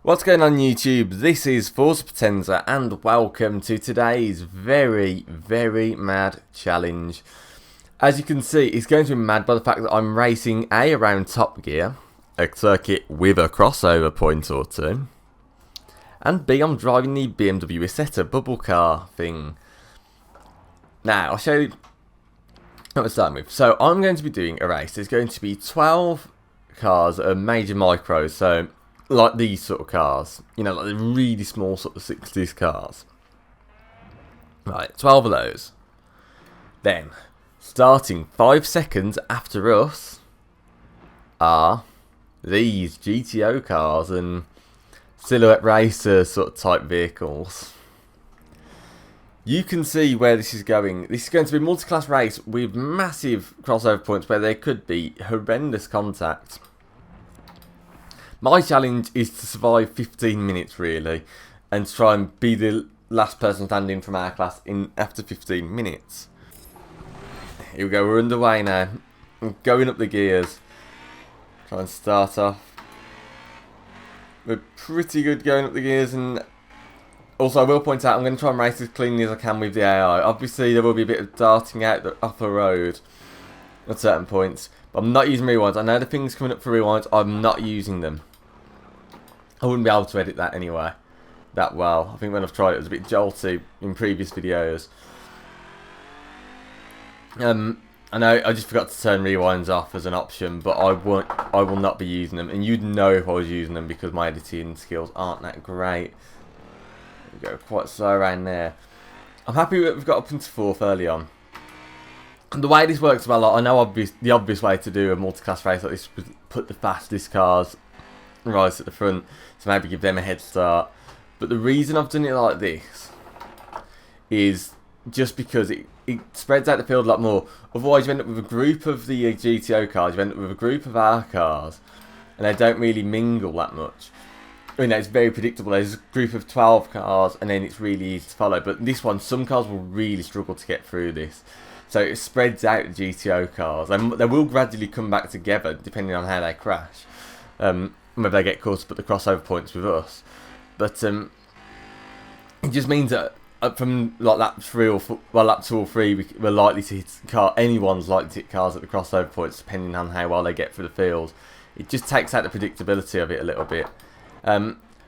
What's going on YouTube? This is Forza and welcome to today's very mad challenge. As you can see, it's going to be mad by the fact that I'm racing A around Top Gear, a circuit with a crossover point or two, and B, I'm driving the BMW Isetta bubble car thing. Now, I'll show you what we're starting with. So, I'm going to be doing a race. There's going to be 12 cars that are major micros, so like these sort of cars, you know, like the really small sort of 60s cars. Right, 12 of those. Then, starting 5 seconds after us are these GTO cars and silhouette racer sort of type vehicles. You can see where this is going. This is going to be a multi-class race with massive crossover points where there could be horrendous contact. My challenge is to survive 15 minutes really, and try and be the last person standing from our class in after 15 minutes. Here we go, we're underway now. I'm going up the gears. Try and start off. We're pretty good going up the gears, and also I will point out I'm going to try and race as cleanly as I can with the AI. Obviously there will be a bit of darting out the upper road at certain points, but I'm not using rewinds. I know the things coming up for rewinds, I'm not using them. I wouldn't be able to edit that anyway, that well. I think when I've tried it was a bit jolty in previous videos. I know I just forgot to turn rewinds off as an option, but I will not be using them, and you'd know if I was using them because my editing skills aren't that great. There we go, quite slow around there. I'm happy that we've got up into 4th early on. And the way this works well, I know the obvious way to do a multi-class race like this is put the fastest cars right at the front to maybe give them a head start, but the reason I've done it like this is just because it spreads out the field a lot more. Otherwise you end up with a group of the GTO cars, you end up with a group of our cars, and they don't really mingle that much. You know, it's very predictable. There's a group of 12 cars and then it's really easy to follow, but this one, some cars will really struggle to get through this, so it spreads out the GTO cars, and they will gradually come back together depending on how they crash. Whether they get caught up at the crossover points with us, but it just means that from like lap 3 or lap 2 or 3, we're likely to hit anyone's likely to hit cars at the crossover points depending on how well they get through the field. It just takes out the predictability of it a little bit.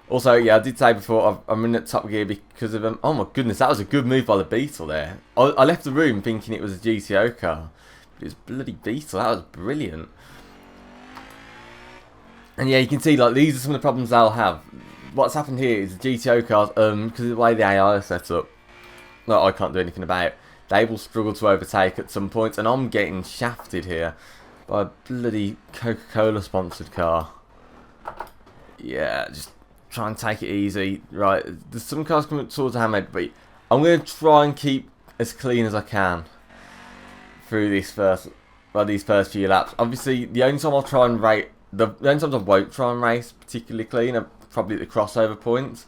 Also, yeah, I did say before I'm in at Top Gear because of oh my goodness, that was a good move by the Beetle there. I left the room thinking it was a GTO car, but it was bloody Beetle. That was brilliant. And yeah, you can see like these are some of the problems they'll have. What's happened here is the GTO cars, because of the way the AI is set up, that I can't do anything about, they will struggle to overtake at some points, and I'm getting shafted here by a bloody Coca-Cola sponsored car. Yeah, just try and take it easy. Right, there's some cars coming towards the hammerhead, but I'm going to try and keep as clean as I can through these first few laps. Obviously, the only time I'll try and rate the only times I won't try and race particularly clean are probably at the crossover points.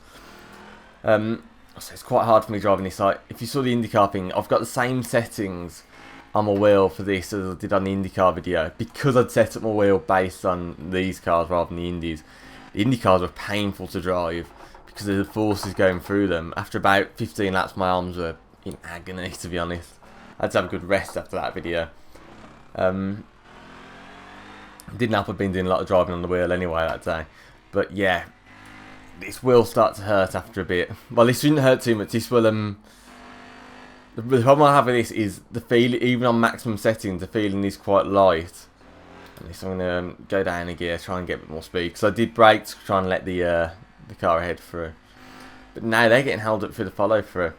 So it's quite hard for me driving this. Like, if you saw the IndyCar thing, I've got the same settings on my wheel for this as I did on the IndyCar video, because I'd set up my wheel based on these cars rather than the Indies. The IndyCars were painful to drive because of the forces going through them. After about 15 laps, my arms were in agony, to be honest. I had to have a good rest after that video. Didn't help I've been doing a lot of driving on the wheel anyway that day. But yeah, this will start to hurt after a bit. Well, this shouldn't hurt too much. This will, the problem I have with this is the feeling, even on maximum settings, the feeling is quite light. And so I'm going to go down a gear, try and get a bit more speed. Because I did brake to try and let the car ahead through. But now they're getting held up through the follow through.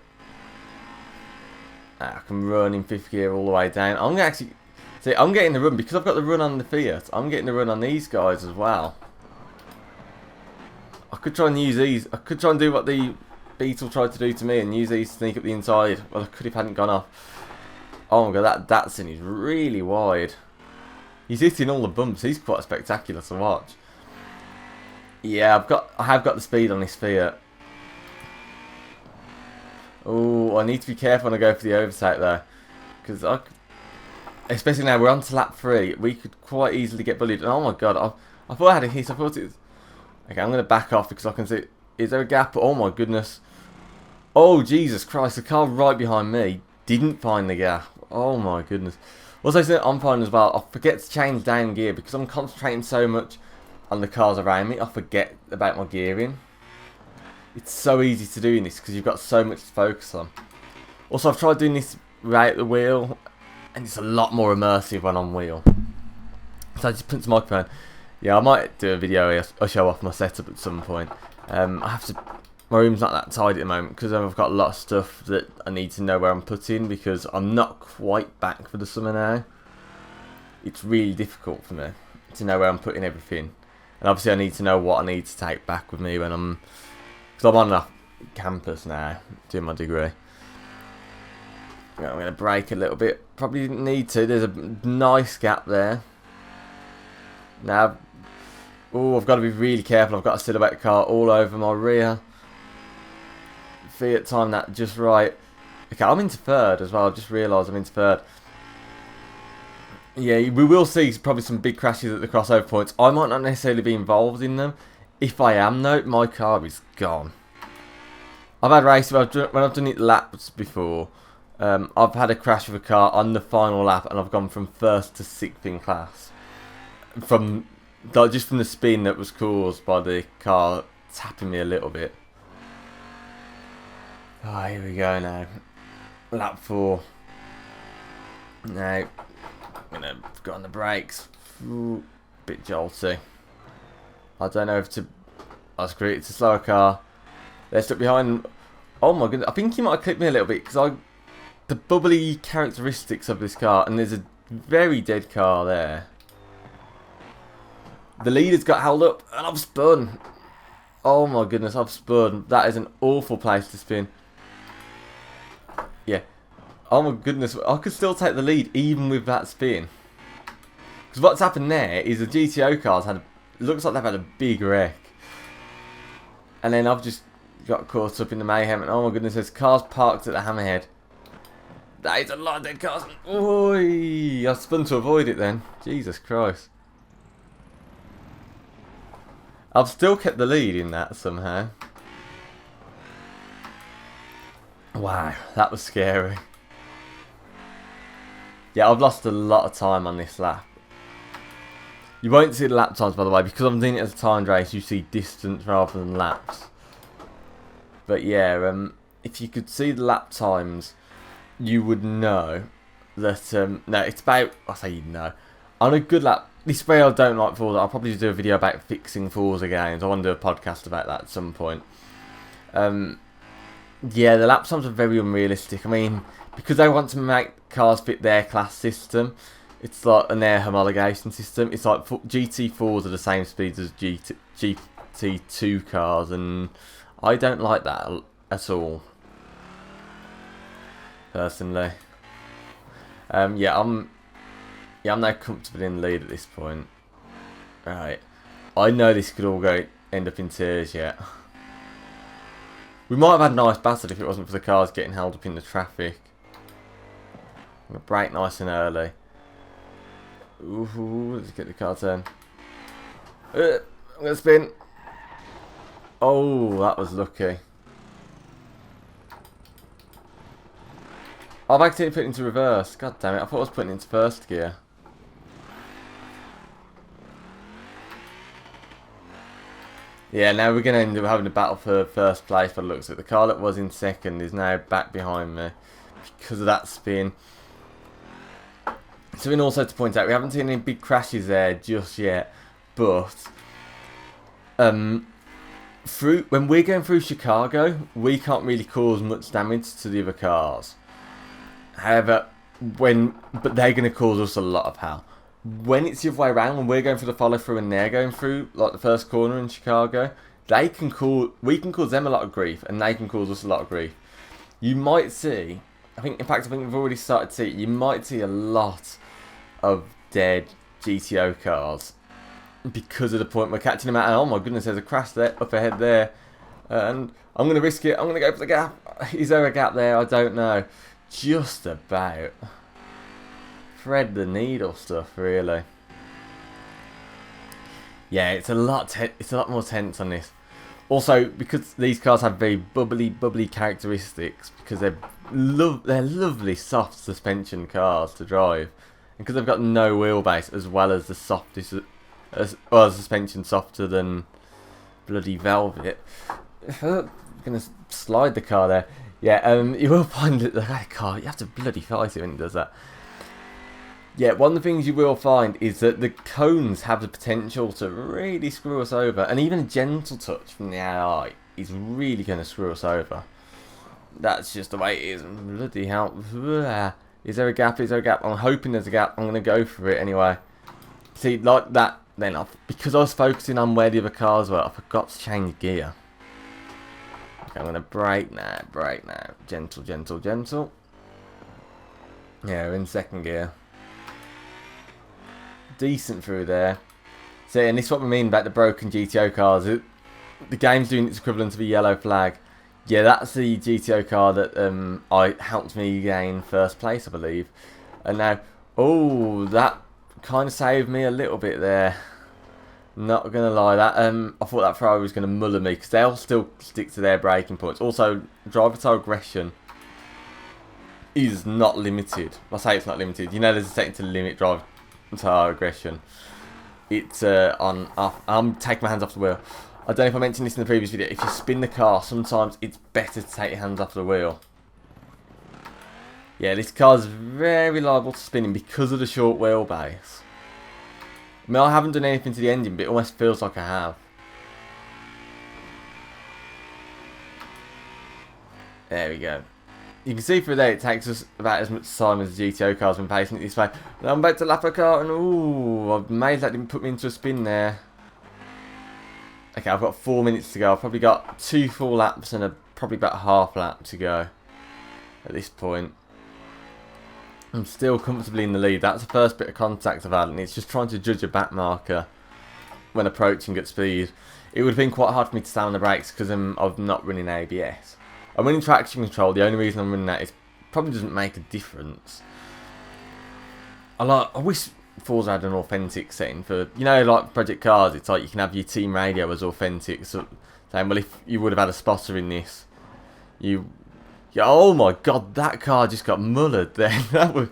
I can run in 5th gear all the way down. I'm going to actually... See, I'm getting the run, because I've got the run on the Fiat, I'm getting the run on these guys as well. I could try and use these, I could try and do what the Beetle tried to do to me and use these to sneak up the inside. Well, I could if I hadn't gone off. Oh my god, that Datsun is really wide. He's hitting all the bumps, he's quite spectacular to watch. Yeah, I have got the speed on this Fiat. Oh, I need to be careful when I go for the overtake there, because especially now we're on to lap 3, we could quite easily get bullied. And oh my god, I thought I had a hit. I thought it was Okay, I'm going to back off because I can see... Is there a gap? Oh my goodness. Oh, Jesus Christ. The car right behind me didn't find the gap. Oh my goodness. Also, something I'm finding as well, I forget to change down gear because I'm concentrating so much on the cars around me. I forget about my gearing. It's so easy to do in this because you've got so much to focus on. Also, I've tried doing this without the wheel, and it's a lot more immersive when on wheel. So I just put the microphone. Yeah, I might do a video or show off my setup at some point. I have to. My room's not that tidy at the moment because I've got a lot of stuff that I need to know where I'm putting because I'm not quite back for the summer now. It's really difficult for me to know where I'm putting everything, and obviously I need to know what I need to take back with me when I'm, because I'm on a campus now doing my degree. I'm going to brake a little bit. Probably didn't need to. There's a nice gap there. Now, oh, I've got to be really careful. I've got a silhouette car all over my rear. Fiat timed that just right. Okay, I'm into third as well. I've just realised I'm into third. Yeah, we will see probably some big crashes at the crossover points. I might not necessarily be involved in them. If I am, though, my car is gone. I've had races when I've done it laps before. I've had a crash with a car on the final lap, and I've gone from first to sixth in class. Just from the spin that was caused by the car tapping me a little bit. Oh, here we go now. Lap 4. Now, I'm going to go on the brakes. Ooh, bit jolty. I don't know if to... That's great. It's a slower car. They're stuck behind... Oh my goodness. I think he might have clipped me a little bit because the bubbly characteristics of this car, and there's a very dead car there. The leader's got held up, and I've spun. Oh my goodness, I've spun. That is an awful place to spin. Yeah. Oh my goodness, I could still take the lead even with that spin. Because what's happened there is the GTO cars had, looks like they've had a big wreck. And then I've just got caught up in the mayhem, and oh my goodness, there's cars parked at the hammerhead. That is a lot of dead cars. Oi! I spun to avoid it then. Jesus Christ. I've still kept the lead in that somehow. Wow, that was scary. Yeah, I've lost a lot of time on this lap. You won't see the lap times, by the way, because I'm doing it as a timed race. You see distance rather than laps. But yeah, if you could see the lap times, you would know that, no, it's about, I say you'd know, on a good lap, this way I don't like Forza. I'll probably do a video about fixing Forza games. I want to do a podcast about that at some point. Yeah, the lap times are very unrealistic. I mean, because they want to make cars fit their class system, it's like an air homologation system. It's like GT4s are the same speeds as GT2 cars, and I don't like that at all, personally. Yeah, I'm now comfortable in the lead at this point. Right, I know this could all end up in tears yet. We might have had a nice battle if it wasn't for the cars getting held up in the traffic. I'm going to brake nice and early. Ooh, let's get the car turn. I'm going to spin. Oh, that was lucky. I've accidentally put it into reverse. God damn it, I thought I was putting it into first gear. Yeah, now we're going to end up having a battle for first place by the looks of it. The car that was in second is now back behind me because of that spin. Something also to point out, we haven't seen any big crashes there just yet, but when we're going through Chicago, we can't really cause much damage to the other cars. However, but they're going to cause us a lot of hell. When it's the other way around, when we're going through the follow through and they're going through, like the first corner in Chicago, we can cause them a lot of grief, and they can cause us a lot of grief. You might see, in fact we've already started to see, you might see a lot of dead GTO cars because of the point we're catching them out, and oh my goodness, there's a crash there, up ahead there, and I'm going to risk it, I'm going to go for the gap. Is there a gap there? I don't know. Just about. Thread the needle stuff, really. Yeah, it's a lot more tense on this. Also, because these cars have very bubbly characteristics, because they're lovely soft suspension cars to drive, and because they've got no wheelbase as well as the softest, suspension softer than bloody velvet. I'm gonna slide the car there. Yeah, you will find that the car, you have to bloody fight it when it does that. Yeah, one of the things you will find is that the cones have the potential to really screw us over. And even a gentle touch from the AI is really going to screw us over. That's just the way it is. Bloody hell. Is there a gap? Is there a gap? I'm hoping there's a gap. I'm going to go for it anyway. See, like that, then, because I was focusing on where the other cars were, I forgot to change gear. Okay, I'm going to brake now. Gentle. Yeah, we're in second gear. Decent through there. So, and this is what we mean about the broken GTO cars. The game's doing its equivalent of a yellow flag. Yeah, that's the GTO car that helped me gain first place, I believe. And now, oh, that kind of saved me a little bit there. Not gonna lie, that I thought that Ferrari was gonna muller me because they'll still stick to their braking points. Also, driver to aggression is not limited. I say it's not limited. You know, there's a setting to limit drive to aggression. It's on off. I'm taking my hands off the wheel. I don't know if I mentioned this in the previous video. If you spin the car, sometimes it's better to take your hands off the wheel. Yeah, this car's very liable to spinning because of the short wheelbase. I mean, I haven't done anything to the engine, but it almost feels like I have. There we go. You can see through there it takes us about as much time as the GTO car's been pacing it this way. And I'm about to lap a car and ooh, I'm amazed that didn't put me into a spin there. Okay, I've got 4 minutes to go. I've probably got 2 full laps and probably about a half lap to go at this point. I'm still comfortably in the lead. That's the first bit of contact I've had, and it's just trying to judge a back marker when approaching at speed. It would have been quite hard for me to stand on the brakes because I'm not running ABS. I'm running traction control. The only reason I'm running that is probably doesn't make a difference. I wish Forza had an authentic setting for, you know, like Project Cars. It's like you can have your team radio as authentic. So saying, well, if you would have had a spotter in this, yeah, oh my god, that car just got mullered then.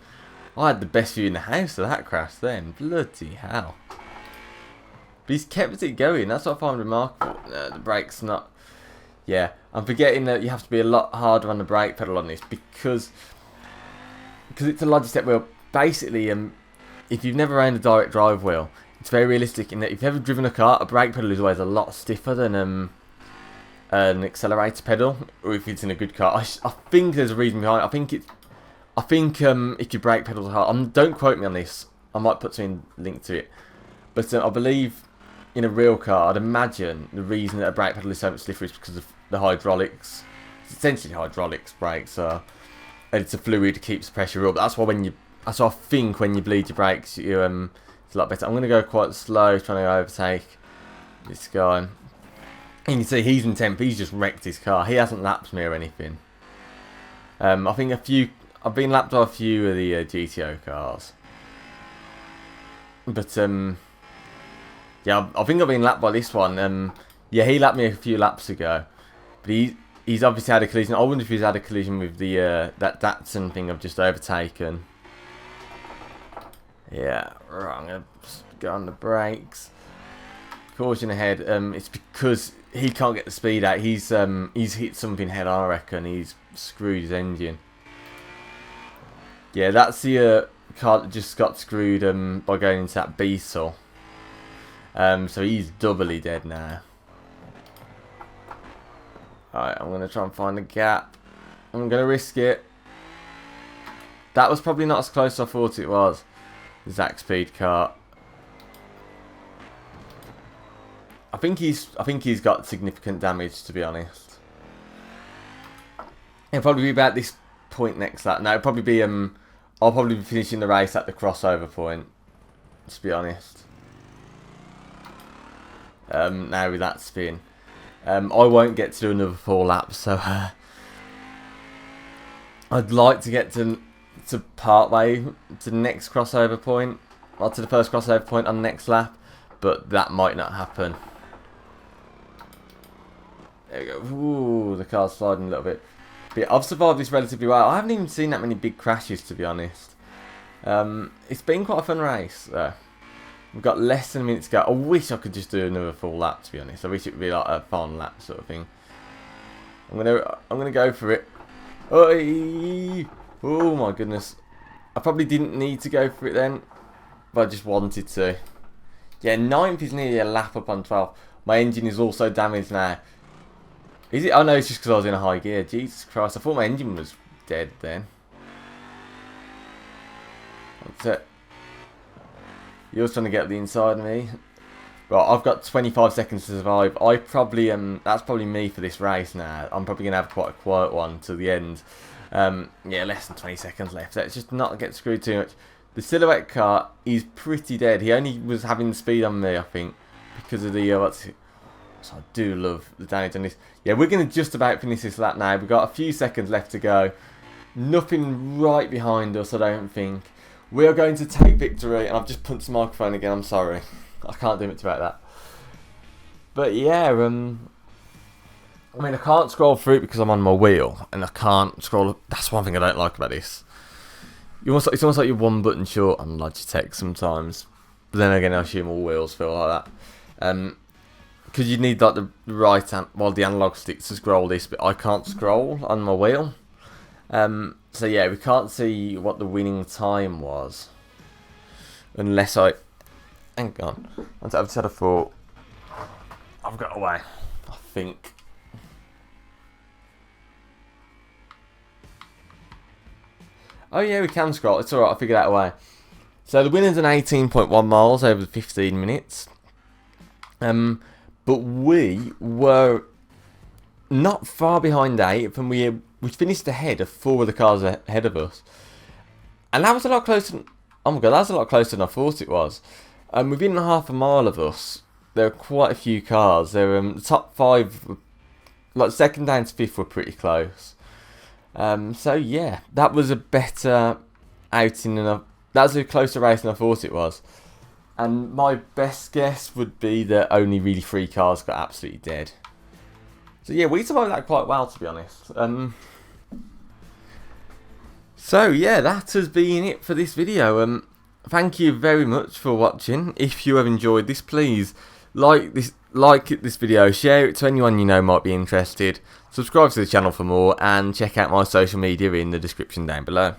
I had the best view in the house of that crash then. Bloody hell. But he's kept it going. That's what I find remarkable. The brake's not. Yeah, I'm forgetting that you have to be a lot harder on the brake pedal on this because it's a Logitech wheel. Basically, if you've never owned a direct drive wheel, it's very realistic in that if you've ever driven a car, a brake pedal is always a lot stiffer than an accelerator pedal, or if it's in a good car. I think there's a reason behind it. I think if your brake pedals are hard, don't quote me on this. I might put some link to it, but I believe in a real car, I'd imagine the reason that a brake pedal is so much stiffer is because of the hydraulics. It's essentially hydraulics brakes, and it's a fluid that keeps the pressure up. That's why that's why I think when you bleed your brakes, it's a lot better. I'm going to go quite slow, trying to overtake this guy. And you can see he's in temp. He's just wrecked his car. He hasn't lapped me or anything. I think I've been lapped by a few of the GTO cars, but yeah, I think I've been lapped by this one. Yeah, he lapped me a few laps ago, but he's obviously had a collision. I wonder if he's had a collision with the that Datsun thing I've just overtaken. Yeah, right, I'm gonna go on the brakes. Caution ahead. It's because he can't get the speed out. He's hit something head on, I reckon. He's screwed his engine. Yeah, that's the car that just got screwed by going into that beetle. So he's doubly dead now. Alright, I'm gonna try and find the gap. I'm gonna risk it. That was probably not as close as I thought it was. Zach Speed car. I think he's got significant damage, to be honest. It'll probably be about this point next lap. No, it'll probably be I'll probably be finishing the race at the crossover point, to be honest. Now with that spin, I won't get to do another 4 laps, so I'd like to get to part way to the next crossover point, or to the first crossover point on the next lap. but that might not happen. There we go. Ooh, the car's sliding a little bit. But yeah, I've survived this relatively well. I haven't even seen that many big crashes, to be honest. It's been quite a fun race, though. We've got less than a minute to go. I wish I could just do another full lap, to be honest. I wish it would be like a fun lap sort of thing. I'm gonna go for it. Oi! Oh my goodness. I probably didn't need to go for it then, but I just wanted to. Yeah, 9th is nearly a lap up on 12th. My engine is also damaged now. Is it? Oh no, it's just because I was in a high gear. Jesus Christ, I thought my engine was dead then. That's it. You're trying to get up the inside of me. Right, I've got 25 seconds to survive. I probably that's probably me for this race now. I'm probably gonna have quite a quiet one to the end. Yeah, less than 20 seconds left. Let's just not get screwed too much. The silhouette car is pretty dead. He only was having speed on me, I think, because of the so I do love the damage on this. Yeah, we're gonna just about finish this lap now. We've got a few seconds left to go. Nothing right behind us, I don't think. We are going to take victory, and I've just punched the microphone again. I'm sorry. I can't do much about that. But yeah, I mean, I can't scroll through it because I'm on my wheel, and I can't scroll. That's one thing I don't like about this. It's almost like you're one button short on Logitech sometimes. But then again, I assume all wheels feel like that. Because you need like the right hand, well, the analog stick to scroll this, but I can't scroll on my wheel. So yeah, we can't see what the winning time was unless I. Hang on, I've just had a thought. I've got away, I think. Oh yeah, we can scroll. It's alright, I figured that away. So the winner's an 18.1 miles over the 15 minutes. But we were not far behind 8th, and we finished ahead of 4 of the cars ahead of us. And that was a lot closer. Oh my god, that was a lot closer than I thought it was. Within half a mile of us, there are quite a few cars. The top 5, like second down to 5th, were pretty close. So yeah, that was a better outing that was a closer race than I thought it was. And my best guess would be that only really 3 cars got absolutely dead. So yeah, we survived that quite well, to be honest. So yeah, that has been it for this video. Thank you very much for watching. If you have enjoyed this, please like this video, share it to anyone you know might be interested, subscribe to the channel for more, and check out my social media in the description down below.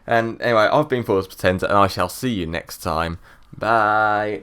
And anyway, I've been Forza Potenza, and I shall see you next time. Bye.